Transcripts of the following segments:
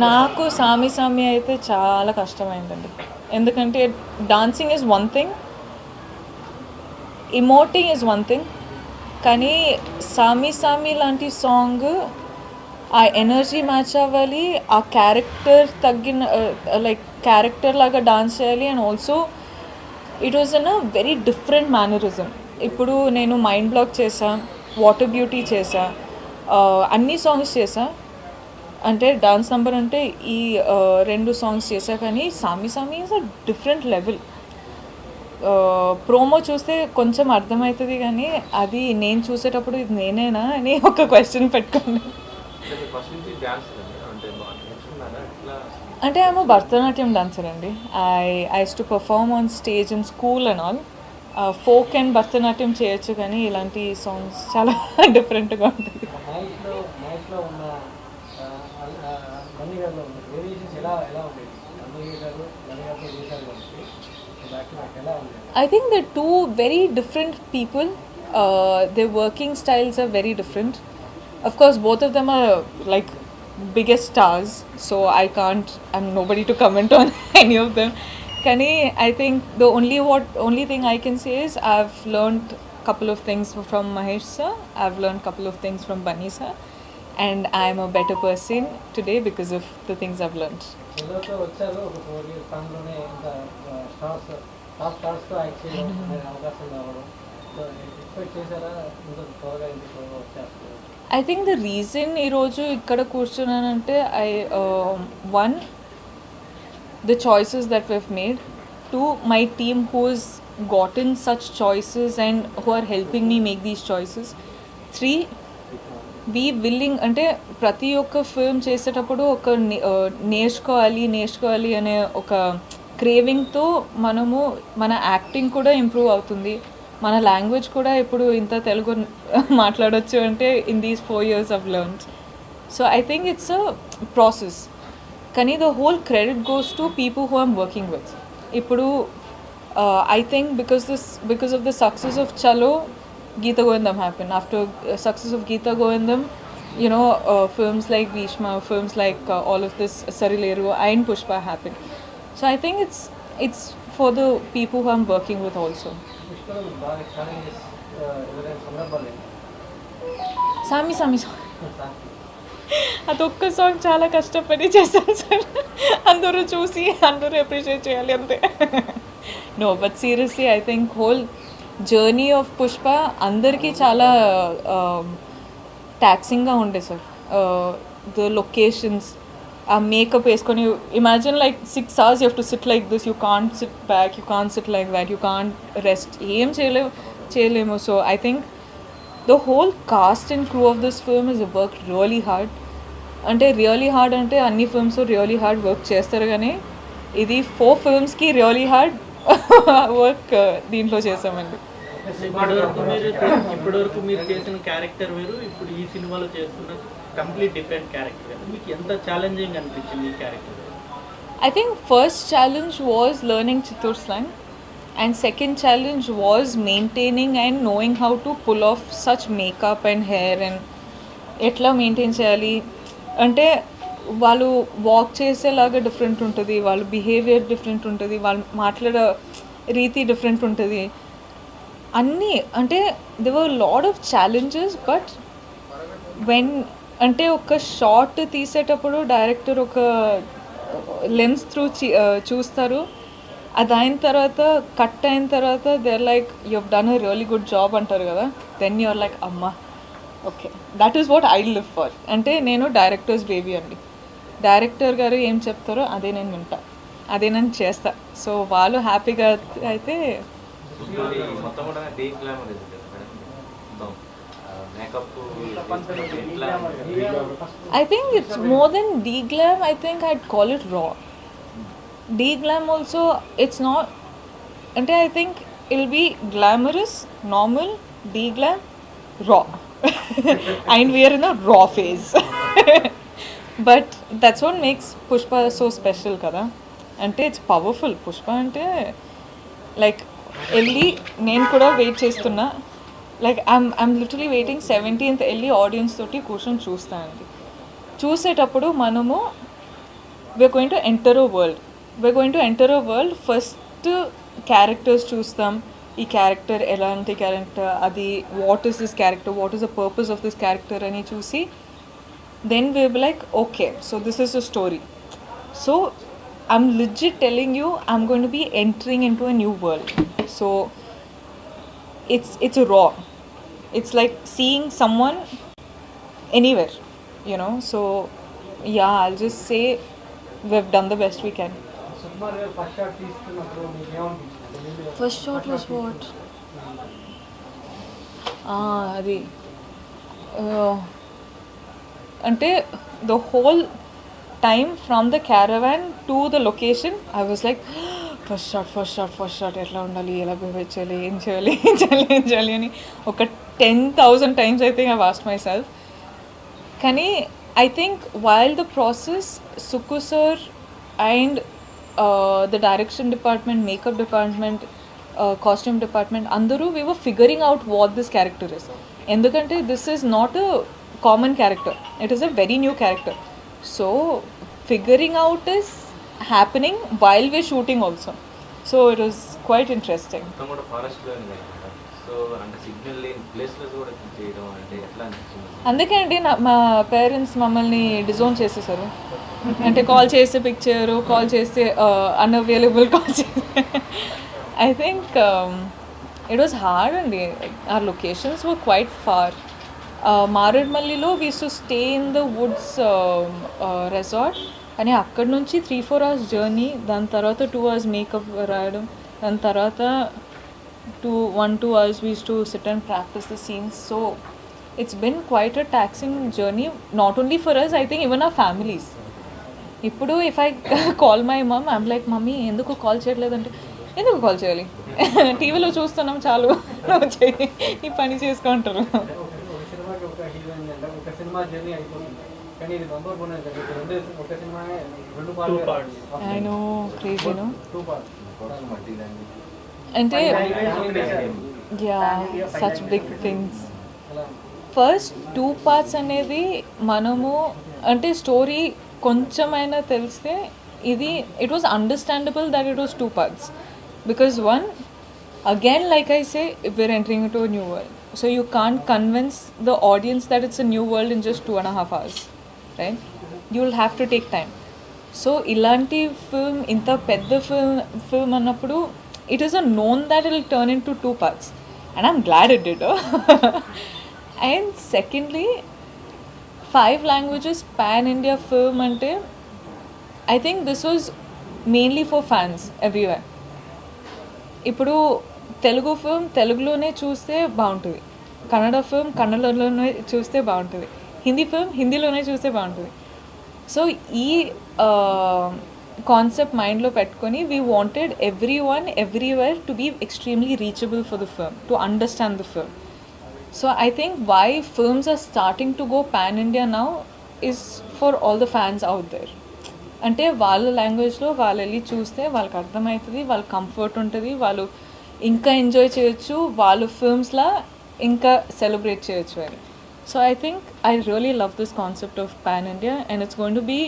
నాకు సామి సామి అయితే చాలా కష్టమైందండి. ఎందుకంటే dancing is one thing, emoting is one thing. కానీ సామి సామి లాంటి సాంగ్ ఆ ఎనర్జీ మ్యాచ్ అవ్వాలి, ఆ క్యారెక్టర్ తగ్గిన లైక్ క్యారెక్టర్ లాగా డాన్స్ చేయాలి. And also it was an a very different mannerism. ఇప్పుడు నేను మైండ్ బ్లాక్ చేసా, వాటర్ బ్యూటీ చేసా, అన్ని సాంగ్స్ చేసా. అంటే డాన్స్ నంబర్ అంటే ఈ రెండు సాంగ్స్ చేసా. కానీ సామి సామి is a different level. Promo చూస్తే కొంచెం అర్థమవుతుంది, కానీ అది నేను చూసేటప్పుడు ఇది నేనేనా అని ఒక క్వశ్చన్ పెట్టుకోండి. అంటే ఐఎమ్ భరతనాట్యం డాన్సర్ అండి. I to perform on stage in school and all. Folk and Bharatanatyam చేయొచ్చు, కానీ ఇలాంటి సాంగ్స్ చాలా డిఫరెంట్గా ఉంటుంది. I think they're two very different people. Their working styles are very different. Of course, both of them are like biggest stars, so I'm nobody to comment on any of them. Kani, I think the only thing I can say is I've learned couple of things from Mahesh sir. I've learned couple of things from Bunny sir. And I'm a better person today because of the things I've learned. I think the reason ee roju ikkada kurchunanante one, the choices that we've made. Two, my team who's gotten such choices and who are helping me make these choices. Three, be willing. అంటే ప్రతి ఒక్క film చేసేటప్పుడు ఒక నేర్చుకోవాలి అనే ఒక క్రేవింగ్తో మనము మన యాక్టింగ్ కూడా ఇంప్రూవ్ అవుతుంది. మన లాంగ్వేజ్ కూడా ఇప్పుడు ఇంత తెలుగు మాట్లాడవచ్చు అంటే in these 4 years I've learned. So I think it's a process. కానీ the whole credit goes to people who I'm working with. ఇప్పుడు I think because of the success of Chalo, Geeta Govindam happened. After success of Geeta Govindam, films like Bhishma, films like all of this Sarileru and Pushpa happened. So I think it's for the people who I'm working with also. Sami Sami song. అదొక్క song చాలా కష్టపడి చేశాను sir. అందరూ చూసి అందరూ appreciate చేయాలి అంతే. No, but seriously I think whole journey of Pushpa అందరికీ చాలా ట్యాక్సింగ్గా ఉండే సార్. ద లొకేషన్స్, ఆ మేకప్ వేసుకొని imagine like 6 hours you have to sit like this. You can't sit back, you can't sit like that, you can't rest. ఏం చేయలేము. So I think the whole cast and crew of this film is work really hard. అంటే really hard అంటే అన్ని films really hard work చేస్తారు, కానీ ఇది 4 filmsకి really hard work దీంట్లో చేసామండి. ఇప్పటివరకు మీరు చేసిన క్యారెక్టర్ వేరు, ఇప్పుడు ఈ సినిమాలో చేస్తున్న కంప్లీట్ డిఫరెంట్ క్యారెక్టర్. మీకు ఎంత ఛాలెంజింగ్ అనిపించింది ఈ character? I think first challenge was learning Chittur slang, and second challenge was maintaining and knowing how to pull off such makeup and hair and ఎట్లా మెయింటైన్ చేయాలి. అంటే వాళ్ళు వాక్ చేసేలాగా different ఉంటుంది, వాళ్ళ బిహేవియర్ డిఫరెంట్ ఉంటుంది, వాళ్ళు మాట్లాడే రీతి డిఫరెంట్ ఉంటుంది. అన్నీ అంటే they were lot of challenges. But when అంటే ఒక షార్ట్ తీసేటప్పుడు డైరెక్టర్ ఒక లెన్స్ త్రూ చూస్తారు. అది అయిన తర్వాత కట్ అయిన తర్వాత they are like you have done a really good job అంటారు కదా. దెన్ యు ఆర్ లైక్ అమ్మా okay, that is what I live for. అంటే నేను డైరెక్టర్స్ బేబీ అండి. డైరెక్టర్ గారు ఏం చెప్తారో అదే నేను వింటా, అదే నేను చేస్తా. సో వాళ్ళు హ్యాపీగా అయితే I think it's more than de-glam. I think I'd call it raw. De-glam also, it's not. And I think it'll be glamorous, normal, de-glam, raw. And we are in a raw phase. But that's what makes Pushpa so special kada. And it's powerful. Pushpa ante like elli నేను కూడా wait చేస్తున్నా. Like I'm literally waiting 17th వెళ్ళి audience తోటి కూర్చొని చూస్తానండి. చూసేటప్పుడు మనము we're going to enter a world. First characters చూస్తాం. ఈ క్యారెక్టర్ ఎలాంటి క్యారెక్టర్, అది what is this character, what is the purpose of this character అని చూసి then we be like, okay, so this is a story. So I'm legit telling you, I'm going to be entering into a new world. So it's raw. It's like seeing someone anywhere, you know. So yeah, I'll just say we've done the best we can. First shot was what? అది అంటే the whole time from the caravan to the location I was like first shot ఎట్లా ఉండాలి, ఎలా behave చేయాలి, ఏం చేయాలి అని ఒక 10,000 times I think I've asked myself. కానీ I think while the process, Suku sir and the direction department, makeup department, costume department, andaru we were figuring out what this character is. Endukante this is not a common character, it is a very new character. So figuring out is happening while we're shooting also. So it was quite interesting. కూడా forest లో so అంటే signal లేని ప్లేస్లెస్ కూడా చేయడం అంటే ఎట్లా అనిపిస్తుంది? అందుకే అండి మా పేరెంట్స్ మమ్మల్ని డిజోన్ చేసేసారు. అంటే కాల్ చేస్తే పిక్ చేయరు, కాల్ చేస్తే అన్అవైలబుల్ కాల్ చేస్తే. I think it was hard అండి. Our locations were quite far. మారేడ్మల్లిలో we to stay in the woods resort. కానీ అక్కడ నుంచి 3-4 hours జర్నీ, దాని తర్వాత 2 hours మేకప్ రాయడం, దాని తర్వాత 1-2 hours we used to sit and practice the scenes. So it's been quite a taxing journey, not only for us, I think even our families. ఇప్పుడు if I call my mom, I'm like, mummy ఎందుకు call చేయట్లేదంటే, ఎందుకు call చేయాలి, టీవీలో చూస్తున్నాం చాలు, వచ్చేయి ఈ పని చేసుకుంటారు. I know, crazy, no? అంటే such big things. First 2 parts అనేది మనము అంటే స్టోరీ కొంచెమైనా తెలిస్తే ఇది it was understandable that it was 2 parts. Because one, again, like I say, we're entering into a new world. So you can't convince the audience that it's a new world in just 2.5 hours, right? You'll have to take time. So ilanti film, inta pedda film annappudu, it is a known that it will turn into 2 parts. And I'm glad it did. And secondly, 5 languages pan-India film ante, I think this was mainly for fans everywhere. ఇప్పుడు Telugu film తెలుగులోనే చూస్తే బాగుంటుంది, Kannada film కన్నడలోనే చూస్తే బాగుంటుంది, Hindi film హిందీలోనే చూస్తే బాగుంటుంది. So ఈ concept మైండ్లో పెట్టుకొని we wanted everyone everywhere to be extremely reachable for the film, to understand the film. So I think why films are starting to go pan India now is for all the fans out there. అంటే వాళ్ళ లాంగ్వేజ్లో వాళ్ళు వెళ్ళి చూస్తే వాళ్ళకి అర్థమవుతుంది, వాళ్ళ comfort ఉంటుంది, వాళ్ళు ఇంకా ఎంజాయ్ చేయొచ్చు, వాళ్ళు ఫిల్మ్స్లా ఇంకా సెలబ్రేట్ చేయొచ్చు అని. So I think I really love this concept of pan India and it's going to be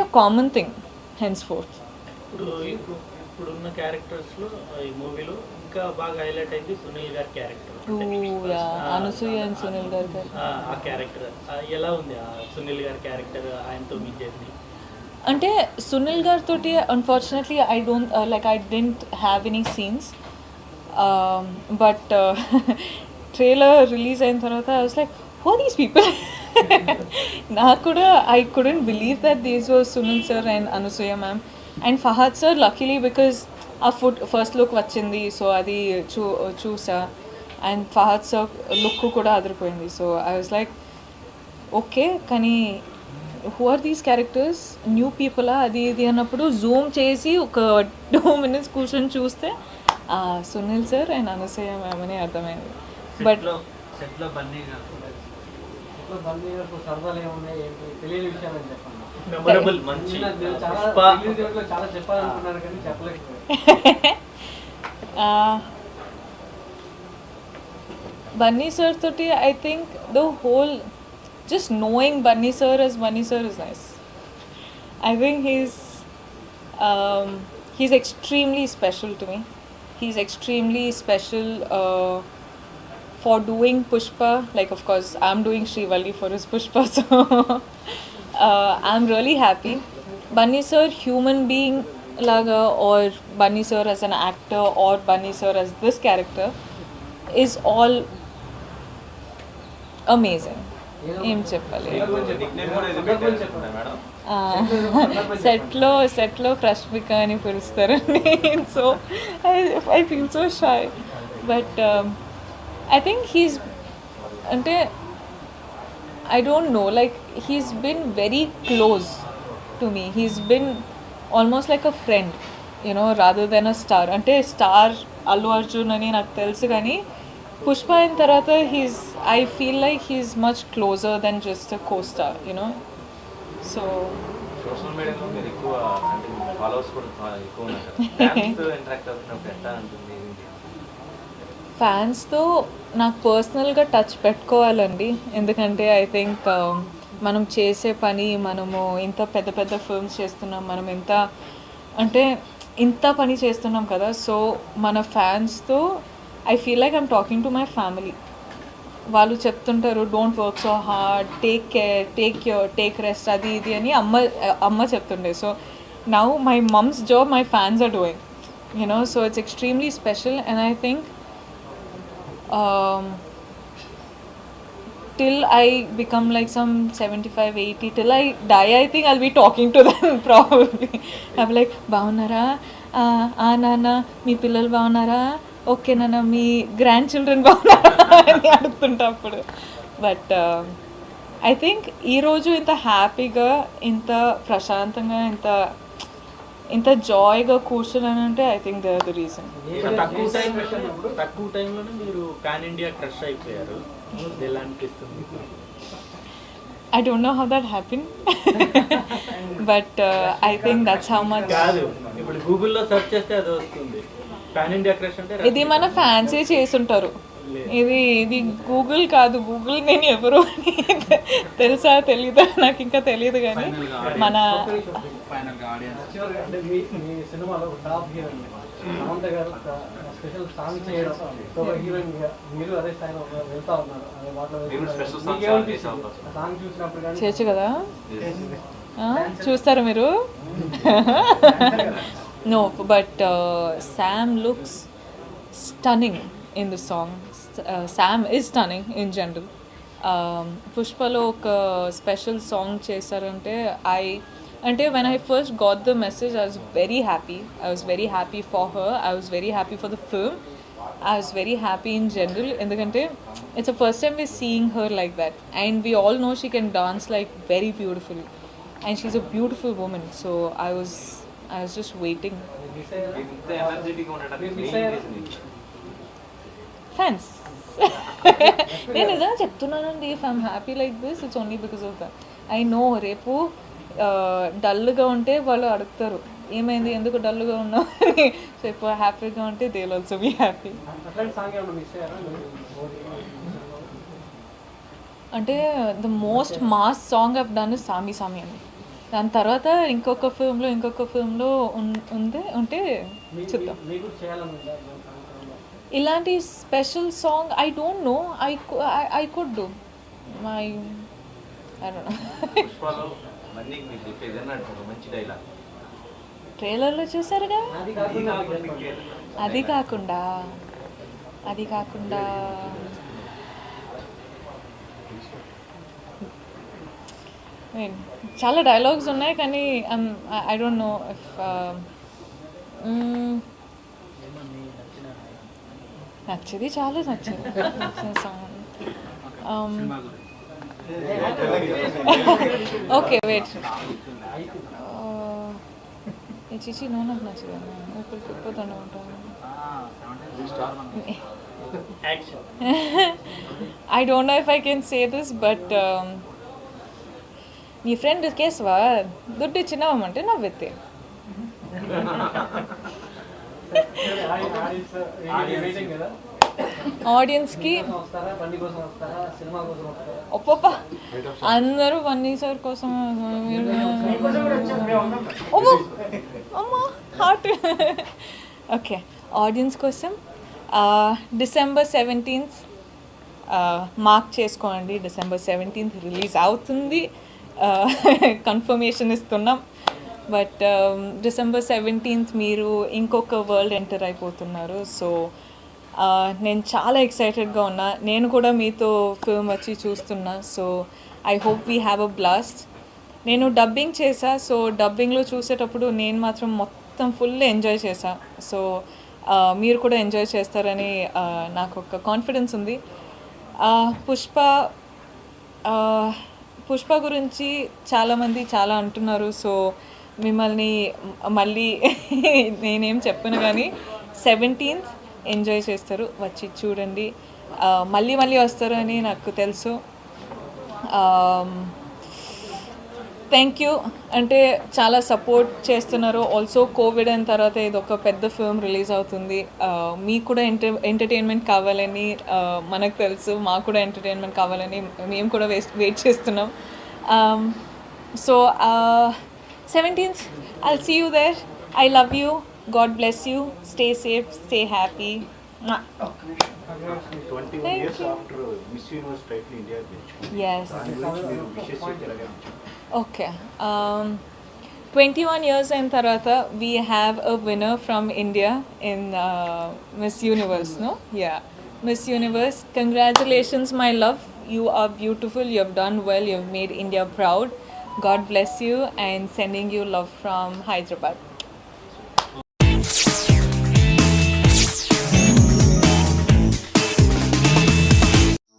a common thing henceforth. ఇప్పుడున్న క్యారెక్టర్స్లో ఈ మూవీలో ఇంకా బాగా హైలైట్ అయింది సునీల్ గారి క్యారెక్టర్. అనసూయ అండ్ సునీల్ గారు ఆ క్యారెక్టర్ ఎలా ఉంది? ఆ సునీల్ గారి క్యారెక్టర్ ఆయనతో మీ జర్నీ అంటే సునీల్ గారితో unfortunately I didn't have any scenes, but trailer release అయిన తర్వాత I was like, who are these people? నాకు కూడా I couldn't believe that these was Sunil sir and Anasuya ma'am and Fahadh sir. Luckily because ఆ first look వచ్చింది, so అది చూసా and Fahadh sir look కూడా అదిరిపోయింది. So I was like okay, కానీ who are these characters, new పీపులా అది ఇది అన్నప్పుడు జూమ్ చేసి ఒక 2 minutes కూర్చొని చూస్తే Sunil sir and Anasuya ma'am అని అర్థమైంది. బట్ బన్నీ సార్ తోటి I think the whole just knowing Bunny sir is nice. I think he's extremely special to me. He's extremely special for doing Pushpa. Like, of course, I'm doing Srivalli for his Pushpa, so I'm really happy. Bunny sir, human being laga, or Bunny sir as an actor, or Bunny sir as this character, is all amazing. ఏం చెప్పాలి? Nickname కూడా ఏదో పెట్టారు అనుకుంటా madam. సెట్లో రష్మిక అని పిలుస్తారండి. So I feel so shy, but I think he's అంటే I don't know, like he's been very close to me. He's been almost like a friend, you know, rather than a star. Ante star Allu Arjun ani నాకు తెలుసు కానీ పుష్ప అయిన తర్వాత I feel like he's much closer than just a co-star, you know. So social మీడియాలో మీరు ఎక్కువ అంటే followers కూడా ఎక్కువ ఉన్నారు కదా. ఫ్యాన్స్తో ఇంటరాక్ట్ అవుతున్నప్పుడు ఎట్లా ఉంటుంది? ఫ్యాన్స్తో నాకు పర్సనల్గా టచ్ పెట్టుకోవాలండి. ఎందుకంటే ఐ థింక్ మనం చేసే పని, మనము ఇంత పెద్ద పెద్ద ఫిల్మ్స్ చేస్తున్నాం, మనం ఇంత పని చేస్తున్నాం కదా. సో మన ఫ్యాన్స్తో I feel like I'm talking to my family. వాళ్ళు చెప్తుంటారు don't work so hard, take care, take rest, అది ఇది అని అమ్మ చెప్తుండే. So now my mom's job my fans are doing, you know. So it's extremely special and I think till I become like some 75, 80, till I die, I think I'll be talking to them probably. I'm like, బాగున్నారా, నాన్న మీ పిల్లలు బాగున్నారా, okay నాన్న మీ grand children బాగున్నారా అని అడుగుతుంటా అప్పుడు. But I think ఈరోజు ఇంత హ్యాపీగా, ఇంత ప్రశాంతంగా, ఇంత జాయ్గా కూర్చున్నాను అంటే I think they are the reason. తక్కువ టైంలోనే మీరు పాన్ ఇండియా క్రష్ అయిపోయారు, ఎలా అనిపిస్తుంది? I don't know how that happened, but I think that's how much. కాదు, ఇప్పుడు గూగుల్లో సెర్చ్ చేస్తే అది వస్తుంది. పాన్ ఇండియా క్రష్ అంటే ఇది మన ఫ్యాన్సీ చేసుంటారు. ఇది గూగుల్ కాదు. గూగుల్ నేను ఎవరు అని తెలుసా తెలీదా నాకు ఇంకా తెలియదు, కానీ మన సినిమాలో టాప్ హీరోయిన్ సమంత గారు స్పెషల్ సాంగ్ చేయడం, సో హీరోయిన్ మీరు అదే స్థాయిలో వెళ్తా ఉన్నారు. సాంగ్ చూసినప్పుడు కానీ చేయొచ్చు కదా, చూస్తారా మీరు? No, but Sam looks stunning in the song. Sam is stunning in general. Pushpalo oka special song chesarante when I first got the message, I was very happy. I was very happy for her. I was very happy for the film. I was very happy in general. Endukante it's the first time we're seeing her like that, and we all know she can dance like very beautifully, and she's a beautiful woman. So I was just waiting. ఇంత ఎనర్జెటిక్గా ఉండడానికి main reason ఏంటి? Fans. నేను నిజంగా చెప్తున్నానండి, if I'm happy like this it's only because of that. I know రేపు డల్గా ఉంటే వాళ్ళు అడుగుతారు ఏమైంది, ఎందుకు డల్గా ఉన్నావు అని. సో ఇప్పుడు హ్యాపీగా ఉంటే they will also be happy. అంటే the most mass song I've done is Saami Saami అండి. దాని తర్వాత ఇంకొక ఫిల్మ్లో ఉంటే చెప్తాం. ఇలాంటి special song I don't know, I could do my I don't know. పుష్పలో మందికి మీకు చెప్పేది అన్నట్టు ఒక మంచి డైలాగ్ ట్రైలర్లో చూసారుగా. అది కాకుండా చాలా డైలాగ్స్ ఉన్నాయి, కానీ ఐ డోంట్ నో ఇఫ్ నచ్చేది చాలా నచ్చింది సాంగ్. ఓకే వెయిట్, చిచి నో నాకు నచ్చదు, ఇప్పుడు తిప్పుతూనే ఉంటాను. I don't know if I can say this, but నీ ఫ్రెండ్ కేసువా దుడ్డు ఇచ్చినామంటే నవ్వెత్తే. ఆడియన్స్కి వస్తారా, బండి కోసం వస్తారా, సినిమా కోసం వస్తారా? ఒప్ప అందరూ బన్నీ సార్ కోసం అమ్మా హార్ట్. ఓకే, ఆడియన్స్ కోసం December 17th మార్క్ చేసుకోండి. December 17th రిలీజ్ అవుతుంది, కన్ఫర్మేషన్ ఇస్తున్నాం. బట్ December 17th మీరు ఇంకొక వరల్డ్ ఎంటర్ అయిపోతున్నారు. సో నేను చాలా ఎక్సైటెడ్గా ఉన్నా. నేను కూడా మీతో ఫిల్మ్ వచ్చి చూస్తున్నా. So I hope we have a blast. నేను డబ్బింగ్ చేశా. సో డబ్బింగ్లో చూసేటప్పుడు నేను మాత్రం మొత్తం ఫుల్ ఎంజాయ్ చేశా. సో మీరు కూడా ఎంజాయ్ చేస్తారని నాకు ఒక కాన్ఫిడెన్స్ ఉంది. పుష్ప గురించి చాలామంది చాలా అంటున్నారు. సో మిమ్మల్ని మళ్ళీ నేనేం చెప్పను కానీ 17th ఎంజాయ్ చేస్తారు, వచ్చి చూడండి. మళ్ళీ మళ్ళీ వస్తారు అని నాకు తెలుసు. థ్యాంక్ యూ, అంటే చాలా సపోర్ట్ చేస్తున్నారు. ఆల్సో కోవిడ్ అయిన తర్వాత ఇది ఒక పెద్ద ఫిల్మ్ రిలీజ్ అవుతుంది. మీకు కూడా ఎంటర్టైన్మెంట్ కావాలని మనకు తెలుసు, మాకు కూడా ఎంటర్టైన్మెంట్ కావాలని మేము కూడా వెయిట్ చేస్తున్నాం. So 17th I'll see you there. I love you. God bless you. Stay safe, stay happy. 21 years after Miss Universe title India గెలుచుకుంది. Yes. దాని గురించి మీరు విషెస్ చెప్పారు. Okay. 21 years in Tarata, we have a winner from India in Miss Universe, no? Yeah. Miss Universe, congratulations, my love. You are beautiful. You have done well. You have made India proud. God bless you, and sending you love from Hyderabad.